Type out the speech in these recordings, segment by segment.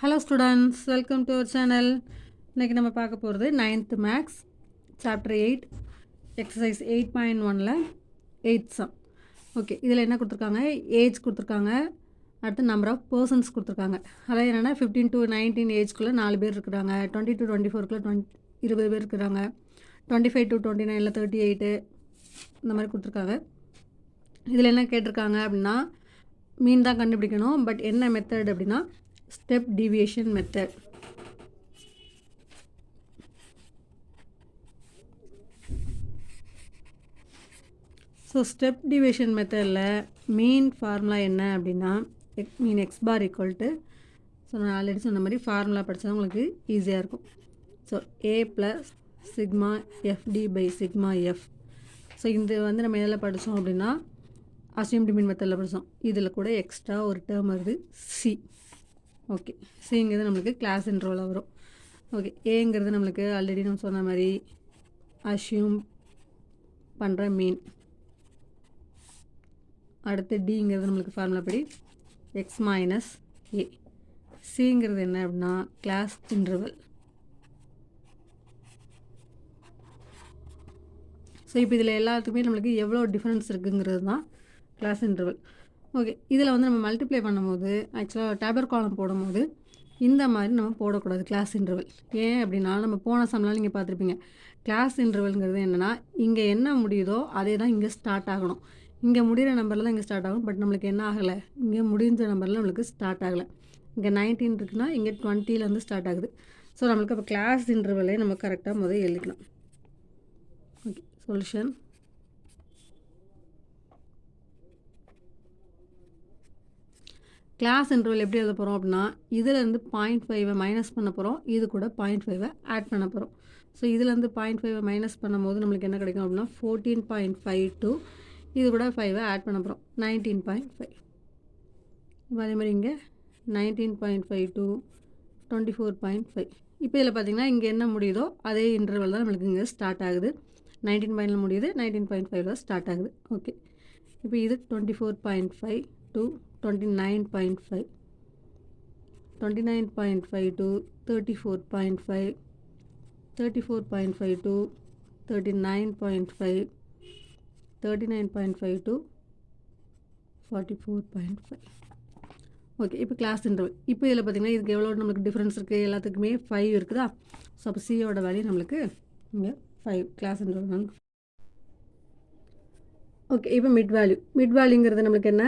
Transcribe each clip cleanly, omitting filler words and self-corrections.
Hello students, welcome to our channel. இன்றைக்கி நம்ம பார்க்க போகிறது 9th மேக்ஸ் சாப்டர் 8 எக்ஸசைஸ் 8.1ல் 8th சம். ஓகே, இதில் என்ன கொடுத்துருக்காங்க? ஏஜ் கொடுத்துருக்காங்க, அடுத்து நம்பர் ஆஃப் பர்சன்ஸ் கொடுத்துருக்காங்க. அதாவது என்னென்னா 15 to 19 ஏஜ்குள்ளே 4 பேர் இருக்கிறாங்க, 20 to 24க்குள்ளே 20 பேர் இருக்கிறாங்க, 25 to 29ல் 38 இந்த மாதிரி கொடுத்துருக்காங்க. இதில் என்ன கேட்டிருக்காங்க அப்படின்னா மீன் தான் கண்டுபிடிக்கணும். பட் என்ன மெத்தட் அப்படின்னா step deviation method. So step deviation மெத்தடில் மெயின் ஃபார்முலா என்ன அப்படின்னா mean X bar equal to, so நான் ஆல்ரெடி சொன்ன மாதிரி ஃபார்முலா படித்தா உங்களுக்கு ஈஸியாக இருக்கும். So A plus sigma FD by sigma F. So இது வந்து நம்ம எதில் படித்தோம் அப்படின்னா அசியூம்டு மீன் மெத்தடில் படித்தோம். இதில் கூட எக்ஸ்ட்ரா ஒரு டேர்ம் வருது சி. ஓகே, சிங்கிறது நம்மளுக்கு கிளாஸ் இன்டர்வலில் வரும். ஓகே, ஏங்கிறது நம்மளுக்கு ஆல்ரெடி நம்ம சொன்ன மாதிரி அசியூம் பண்ணுற மீன். அடுத்து டிங்கிறது நம்மளுக்கு ஃபார்முலா படி எக்ஸ் மைனஸ் ஏ. சிங்கிறது என்ன அப்படின்னா கிளாஸ் இன்டர்வல். ஸோ இப்போ இதில் எல்லாத்துக்குமே நம்மளுக்கு எவ்வளோ டிஃப்ரென்ஸ் இருக்குங்கிறது தான் கிளாஸ் இன்டர்வல். ஓகே, இதில் வந்து நம்ம மல்டிப்ளை பண்ணும்போது ஆக்சுவலாக டேபர் காலம் போடும்போது இந்த மாதிரி நம்ம போடக்கூடாது கிளாஸ் இன்டர்வல். ஏன் அப்படின்னா நம்ம போன சம்லாம் நீங்கள் பார்த்துருப்பீங்க. கிளாஸ் இன்டர்வல்ங்கிறது என்னென்னா இங்கே என்ன முடியுதோ அதே தான் இங்கே ஸ்டார்ட் ஆகணும். இங்கே முடிகிற நம்பரில் தான் இங்கே ஸ்டார்ட் ஆகும். பட் நம்மளுக்கு என்ன ஆகலை, இங்கே முடிஞ்ச நம்பரில் நம்மளுக்கு ஸ்டார்ட் ஆகலை. இங்கே 19 இருக்குன்னா இங்கே 20லேருந்து ஸ்டார்ட் ஆகுது. ஸோ நம்மளுக்கு அப்போ கிளாஸ் இன்டர்வலே நம்ம கரெக்டாக முதல் எழுதிக்கலாம். Okay, solution. கிளாஸ் இன்டர்வல் எப்படி எழுத போகிறோம் அப்படின்னா இதிலேருந்து 0.5 மைனஸ் பண்ண போகிறோம், இது கூட 0.5 ஆட் பண்ண போகிறோம். ஸோ இதிலேருந்து 0.5 மைனஸ் பண்ணும்போது நம்மளுக்கு என்ன கிடைக்கும் அப்படின்னா 14.52, இது கூட 5 ஆட் பண்ண போகிறோம் 19.5. இப்போ அதே மாதிரி இங்கே 19.52 24.5. இப்போ இதில் பார்த்திங்கன்னா இங்கே என்ன முடியுதோ அதே இன்டர்வல் தான் நம்மளுக்கு இங்கே ஸ்டார்ட் ஆகுது. 19 முடியுது, 19.5 ஸ்டார்ட் ஆகுது. ஓகே, இப்போ இது 24.5 to 29.5, 29.5 to 34.5, 34.5 to 39.5, 39.5 to 44.5. Okay, இப்போ கிளாஸ் இன்டர்வல். இப்போ இதில் பார்த்திங்கன்னா இதுக்கு எவ்வளோ நம்மளுக்கு டிஃப்ரென்ஸ் இருக்குது, எல்லாத்துக்குமே 5 இருக்குதா. ஸோ அப்போ சியோட வேல்யூ நம்மளுக்கு இங்கே 5 கிளாஸ் இன்டர்வல். ஓகே, இப்போ மிட் வேல்யூங்கிறது நம்மளுக்கு என்ன,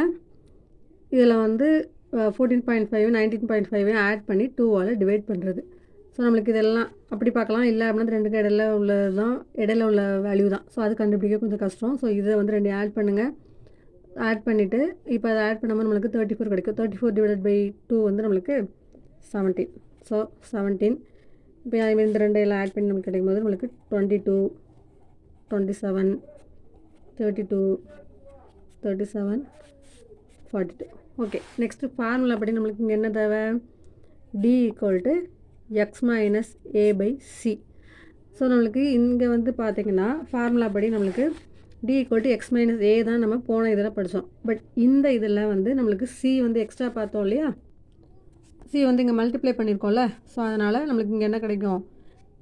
இதில் வந்து 14.5 19.5 ஆட் பண்ணி 2ஆல் டிவைட் பண்ணுறது. ஸோ நம்மளுக்கு இதெல்லாம் அப்படி பார்க்கலாம். இல்லை அப்படின்னா ரெண்டுக்கு இடையில உள்ளது தான், இடையில உள்ள வேல்யூ தான். ஸோ அது கண்டுபிடிக்க கொஞ்சம் கஷ்டம். ஸோ இதை வந்து 2 ஆட் பண்ணுங்கள். ஆட் பண்ணிவிட்டு இப்போ அதை ஆட் பண்ணும்போது நம்மளுக்கு 34 கிடைக்கும். 34 டிவைடட் பை 2 வந்து நம்மளுக்கு 17. ஸோ 17. இப்போ இந்த 2 எல்லாம் ஆட் பண்ணி நம்மளுக்கு கிடைக்கும் போது நம்மளுக்கு 22 27 32 37 42. ஓகே, நெக்ஸ்ட்டு ஃபார்முலா படி நம்மளுக்கு இங்கே என்ன தேவை, D equal to X minus A by C. So நம்மளுக்கு இங்கே வந்து பார்த்திங்கன்னா ஃபார்முலா படி நம்மளுக்கு D equal to X minus A தான் நம்ம போன இதில் படித்தோம். பட் இந்த இதில் வந்து நம்மளுக்கு சி வந்து எக்ஸ்ட்ரா பார்த்தோம் இல்லையா, சி வந்து இங்கே மல்டிப்ளை பண்ணியிருக்கோம்ல. ஸோ அதனால் நம்மளுக்கு இங்கே என்ன கிடைக்கும்,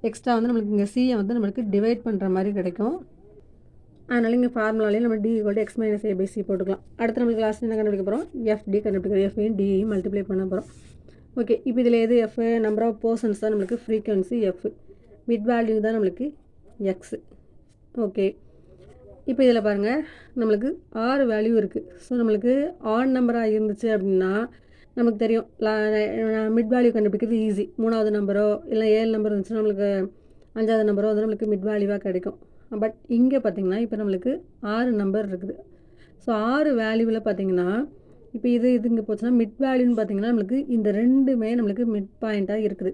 எக்ஸ்ட்ரா வந்து நம்மளுக்கு இங்கே சியை வந்து நம்மளுக்கு டிவைட் பண்ணுற மாதிரி கிடைக்கும். அதனால் இங்கே ஃபார்முலாலேயே நம்ம T equal to X minus A by C போட்டுக்கலாம். அடுத்து நம்மளுக்கு லாஸ்ட் என்ன கண்டுபிடிக்க போகிறோம், எஃப்டி கண்டுபிடிக்கிறோம். எஃப்ஐயும் டிஐயும் மல்டிப்ளை பண்ண போகிறோம். ஓகே, இப்போ இதில் எது எஃப், நம்பர் ஆஃப் பர்சன்ஸ் தான் நம்மளுக்கு ஃப்ரீக்வன்சி எஃப், மிட் வேல்யூ தான் நம்மளுக்கு எக்ஸு. ஓகே, இப்போ இதில் பாருங்கள் நம்மளுக்கு 6 வேல்யூ இருக்குது. ஸோ நம்மளுக்கு ஆட் நம்பராக இருந்துச்சு அப்படின்னா நமக்கு தெரியும் மிட் வேல்யூ கண்டுபிடிக்கிறது ஈஸி. 3வது நம்பரோ இல்லை 7 நம்பர் இருந்துச்சுன்னா நம்மளுக்கு 5வது நம்பரோ வந்து நம்மளுக்கு மிட் வேல்யூவாக கிடைக்கும். பட் இங்கே பார்த்திங்கன்னா இப்போ நம்மளுக்கு 6 நம்பர் இருக்குது. ஸோ 6 வேல்யூவில் பார்த்திங்கன்னா இப்போ இது இங்கே போச்சுன்னா மிட் வேல்யூன்னு பார்த்திங்கன்னா நம்மளுக்கு இந்த ரெண்டுமே நம்மளுக்கு மிட் பாயிண்ட்டாக இருக்குது.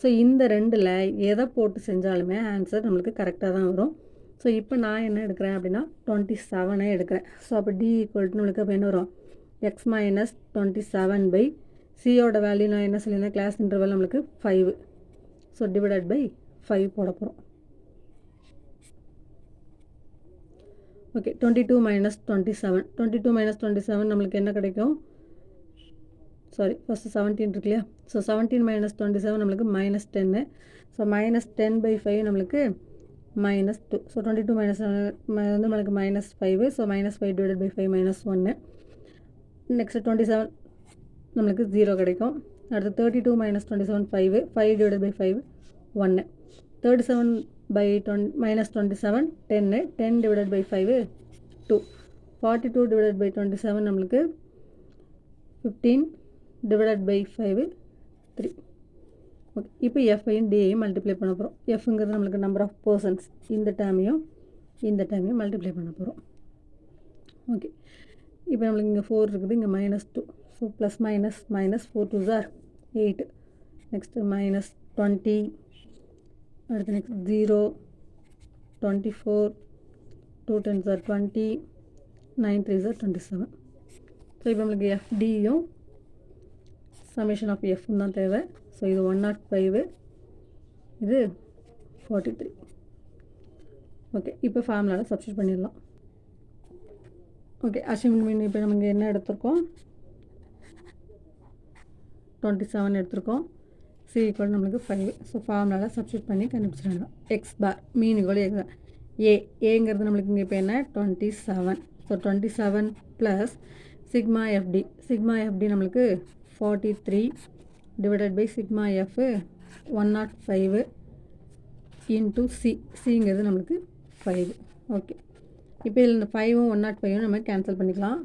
ஸோ இந்த ரெண்டில் எதை போட்டு செஞ்சாலுமே ஆன்சர் நம்மளுக்கு கரெக்டாக தான் வரும். ஸோ இப்போ நான் என்ன எடுக்கிறேன் அப்படின்னா 27 எடுக்கிறேன். ஸோ அப்போ டி ஈக்குவல் டு நம்மளுக்கு அப்போ என்ன வரும், எக்ஸ் மைனஸ் 27 பை சியோட வேல்யூ நான் என்ன சொல்லியிருந்தேன், கிளாஸ் இன்டர்வல் நம்மளுக்கு 5. ஸோ டிவைடட் பை 5 போட போகிறோம். ஓகே, 22 மைனஸ் 27 நம்மளுக்கு என்ன கிடைக்கும், சாரி ஃபஸ்ட்டு 17 இருக்கு இல்லையா? ஸோ 17 - 27 நம்மளுக்கு -10. ஸோ -10/5 நம்மளுக்கு -2. ஸோ 22 வந்து நம்மளுக்கு -5. ஸோ -5/5 -1. நெக்ஸ்ட் 27 நம்மளுக்கு 0 கிடைக்கும். அடுத்து 32 - 27 5. 5/5 1. 37/27 10. 10/5 2. 42/27 நம்மளுக்கு 15/5 3. ஓகே, இப்போ எஃப்ஐயும் டிஐயும் மல்டிப்ளை பண்ண போகிறோம். எஃப்ங்கிறது நம்மளுக்கு நம்பர் ஆஃப் பர்சன்ஸ். இந்த டேர்மையும் மல்டிப்ளை பண்ண போகிறோம். ஓகே, இப்போ நம்மளுக்கு இங்கே 4 இருக்குது, இங்கே -2. So plus minus 4 2s are 8. Next -20. அடுத்து next 0 24. 2 10s are 20. 9 3s are 27. So இப்போ நம்மளுக்கு எஃப்டியும் சமேஷன் ஆஃப் எஃப்னு தான் தேவை. ஸோ இது 105, இது 43. ஓகே, இப்போ ஃபார்முலாவில் சப்ஸ்டியூட் பண்ணிடலாம். ஓகே, அசைன்மெண்ட் மீன் இப்போ நமக்கு என்ன எடுத்திருக்கோம்? 27 எடுத்திருக்கோம். சி ஈக்குவல் நம்மளுக்கு 5. ஸோ ஃபார்முலாவில் சப்ஸ்டியூட் பண்ணி கண்டுபிடிச்சிடலாம். எக்ஸ் பார் மீன் ஈக்குவல் எக்ஸ் ஏங்கிறது நம்மளுக்கு இங்கே இப்போ என்ன 27. ஸோ 27 ப்ளஸ் சிக்மா எஃப்டி நம்மளுக்கு 43 divided by sigma F 105 into சிங்கிறது நம்மளுக்கு 5. ஓகே, இப்போ இதில் இந்த 5ம் 105 நம்ம கேன்சல் பண்ணிக்கலாம்.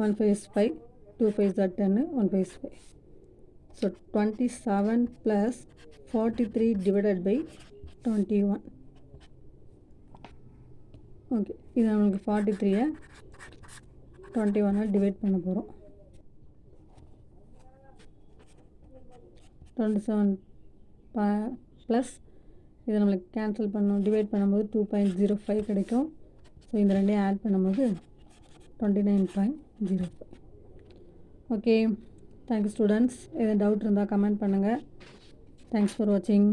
1 5 is 5, 2 5 are 10, 1 5 is 5. So 27 plus 43 divided by 21. Okay, இது நம்மளுக்கு 43-ஐ 21 டிவைட் பண்ண போகிறோம். 27 ப்ளஸ் இதை நம்மளுக்கு கேன்சல் பண்ணோம், டிவைட் பண்ணும்போது 2.05 கிடைக்கும். ஸோ இந்த ரெண்டையும் ஆட் பண்ணும்போது 29.05. Okay, thank you students. எதாவது டவுட் இருந்தால் கமெண்ட் பண்ணுங்கள். தேங்க்ஸ் ஃபார் வாட்சிங்.